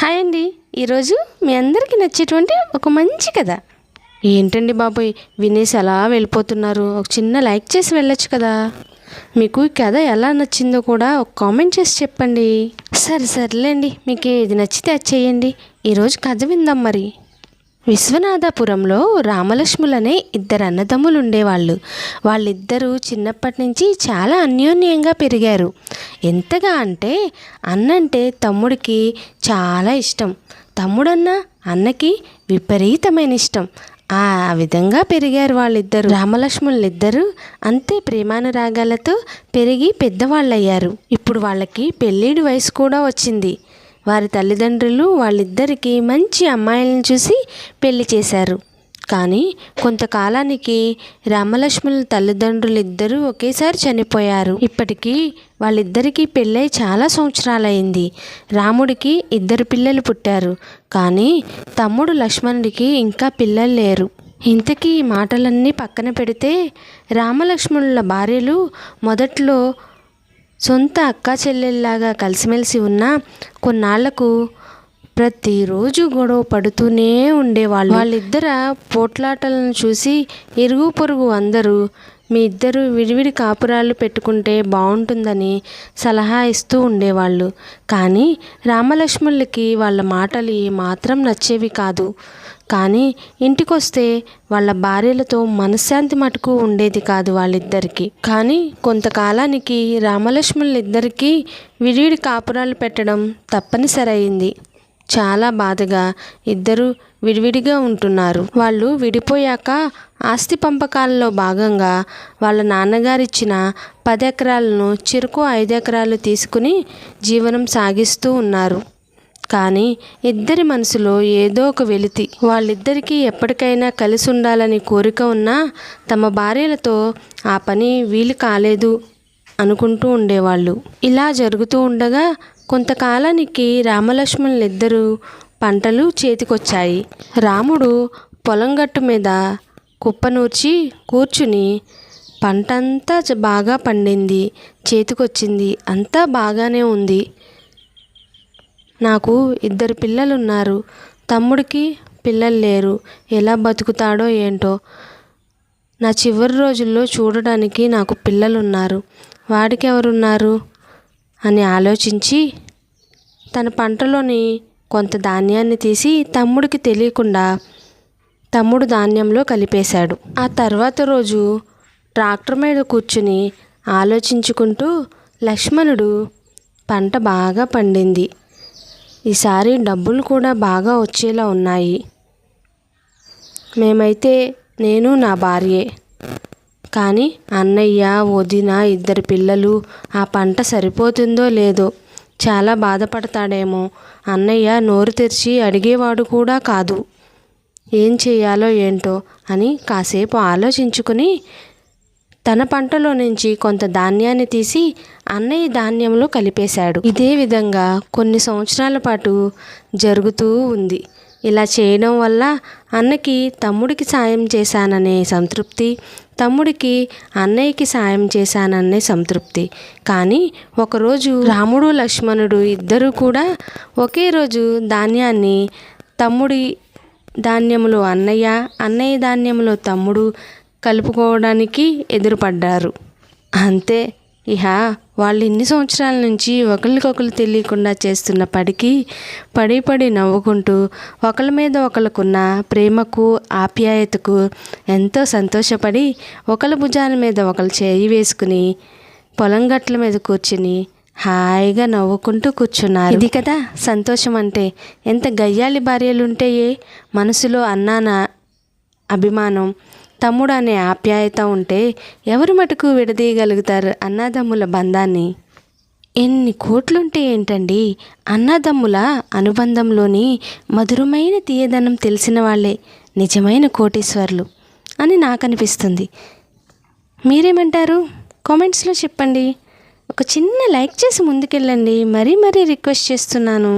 Hi అండి. ఈరోజు మీ అందరికీ నచ్చేటువంటి ఒక మంచి కథ. ఏంటండి బాబోయ్, వినేసి అలా వెళ్ళిపోతున్నారు? ఒక చిన్న లైక్ చేసి వెళ్ళొచ్చు కదా. మీకు ఈ కథ ఎలా నచ్చిందో కూడా ఒక కామెంట్ చేసి చెప్పండి. సర్లేండి, మీకు ఏది నచ్చితే అది చేయండి. ఈరోజు కథ విందాం మరి. విశ్వనాథపురంలో రామలక్ష్ములనే ఇద్దరు అన్నదమ్ములు ఉండేవాళ్ళు. వాళ్ళిద్దరూ చిన్నప్పటి నుంచి చాలా అన్యోన్యంగా పెరిగారు. ఎంతగా అంటే అన్నంటే తమ్ముడికి చాలా ఇష్టం, తమ్ముడన్నా అన్నకి విపరీతమైన ఇష్టం. ఆ విధంగా పెరిగారు వాళ్ళిద్దరు. రామలక్ష్ములిద్దరూ అంతే ప్రేమానురాగాలతో పెరిగి పెద్దవాళ్ళయ్యారు. ఇప్పుడు వాళ్ళకి పెళ్ళిడి వయసు కూడా వచ్చింది. వారి తల్లిదండ్రులు వాళ్ళిద్దరికీ మంచి అమ్మాయిలను చూసి పెళ్లి చేశారు. కానీ కొంతకాలానికి రామలక్ష్మణుల తల్లిదండ్రులు ఇద్దరూ ఒకేసారి చనిపోయారు. ఇప్పటికీ వాళ్ళిద్దరికీ పెళ్ళై చాలా సంవత్సరాలైంది. రాముడికి 2 పిల్లలు పుట్టారు. కానీ తమ్ముడు లక్ష్మణుడికి ఇంకా పిల్లలు లేరు. ఇంతకీ ఈ మాటలన్నీ పక్కన పెడితే రామలక్ష్మణుల భార్యలు మొదట్లో సొంత అక్కా చెల్లెల్లాగా కలిసిమెలిసి ఉన్న కొన్నాళ్లకు ప్రతిరోజు గొడవ పడుతూనే ఉండేవాళ్ళు. వాళ్ళిద్దర పోట్లాటలను చూసి ఇరుగు పొరుగు అందరూ మీ ఇద్దరు విడివిడి కాపురాలు పెట్టుకుంటే బాగుంటుందని సలహా ఇస్తూ ఉండేవాళ్ళు. కానీ రామలక్ష్మణులకి వాళ్ళ మాటలు ఏమాత్రం నచ్చేవి కాదు. కానీ ఇంటికొస్తే వాళ్ళ భార్యలతో మనశ్శాంతి మటుకు ఉండేది కాదు వాళ్ళిద్దరికీ. కానీ కొంతకాలానికి రామలక్ష్మణులిద్దరికీ విడివిడి కాపురాలు పెట్టడం తప్పనిసరైంది. చాలా బాధగా ఇద్దరు విడివిడిగా ఉంటున్నారు. వాళ్ళు విడిపోయాక ఆస్తి పంపకాలలో భాగంగా వాళ్ళ నాన్నగారిచ్చిన 10 ఎకరాలను చెరుకు 5 ఎకరాలు తీసుకుని జీవనం సాగిస్తూ ఉన్నారు. కానీ ఇద్దరి మనసులో ఏదో ఒక వెలితి. వాళ్ళిద్దరికీ ఎప్పటికైనా కలిసి ఉండాలని కోరిక ఉన్నా తమ భార్యలతో ఆ పని వీలు కాలేదు అనుకుంటూ ఉండేవాళ్ళు. ఇలా జరుగుతూ ఉండగా కొంతకాలానికి రామలక్ష్మణులిద్దరూ పంటలు చేతికొచ్చాయి. రాముడు పొలం గట్టు మీద కుప్పనూర్చి కూర్చుని పంటంతా బాగా పండింది, చేతికొచ్చింది, అంతా బాగానే ఉంది. నాకు 2 పిల్లలున్నారు, తమ్ముడికి పిల్లలు లేరు, ఎలా బతుకుతాడో ఏంటో. నా చివరి రోజుల్లో చూడడానికి నాకు పిల్లలున్నారు, వాడికి ఎవరున్నారు అని ఆలోచించి తన పంటలోని కొంత ధాన్యాన్ని తీసి తమ్ముడికి తెలియకుండా తమ్ముడు ధాన్యంలో కలిపేశాడు. ఆ తర్వాత రోజు ట్రాక్టర్ మీద కూర్చుని ఆలోచించుకుంటూ, లక్ష్మణుడు పంట బాగా పండింది, ఈసారి డబ్బులు కూడా బాగా వచ్చేలా ఉన్నాయి. మేమైతే నేను నా భార్యే, కానీ అన్నయ్య వదిన 2 పిల్లలు, ఆ పంట సరిపోతుందో లేదో, చాలా బాధపడతాడేమో. అన్నయ్య నోరు తెరిచి అడిగేవాడు కూడా కాదు. ఏం చేయాలో ఏంటో అని కాసేపు ఆలోచించుకుని తన పంటలో నుంచి కొంత ధాన్యాన్ని తీసి అన్నయ్య ధాన్యంలో కలిపేశాడు. ఇదే విధంగా కొన్ని సంవత్సరాల పాటు జరుగుతూ ఉంది. ఇలా చేయడం వల్ల అన్నకి తమ్ముడికి సాయం చేశాననే సంతృప్తి, తమ్ముడికి అన్నయ్యకి సాయం చేశాననే సంతృప్తి. కానీ ఒకరోజు రాముడు లక్ష్మణుడు ఇద్దరూ కూడా ఒకే రోజు ధాన్యాన్ని తమ్ముడి ధాన్యంలో అన్నయ్య, అన్నయ్య ధాన్యంలో తమ్ముడు కలుపుకోవడానికి ఎదురుపడ్డారు. అంతే, ఇహ వాళ్ళు ఇన్ని సంవత్సరాల నుంచి ఒకరికొకరు తెలియకుండా చేస్తున్న పడి నవ్వుకుంటూ ఒకరి మీద ఒకరికున్న ప్రేమకు ఆప్యాయతకు ఎంతో సంతోషపడి ఒకరి భుజాల మీద ఒకరు చేయి వేసుకుని పొలం గట్ల మీద కూర్చుని హాయిగా నవ్వుకుంటూ కూర్చున్నారు. ఇది కదా సంతోషం అంటే. ఎంత గయ్యాలి భార్యలుంటేయే మనసులో అన్నాన అభిమానం, తమ్ముడు అనే ఆప్యాయత ఉంటే ఎవరు మటుకు విడదీయగలుగుతారు అన్నదమ్ముల బంధాన్ని? ఎన్ని కోట్లుంటే ఏంటండి, అన్నదమ్ముల అనుబంధంలోని మధురమైన తీయదనం తెలిసిన వాళ్ళే నిజమైన కోటీశ్వర్లు అని నాకు అనిపిస్తుంది. మీరేమంటారు? కామెంట్స్లో చెప్పండి. ఒక చిన్న లైక్ చేసి ముందుకెళ్ళండి, మరీ రిక్వెస్ట్ చేస్తున్నాను.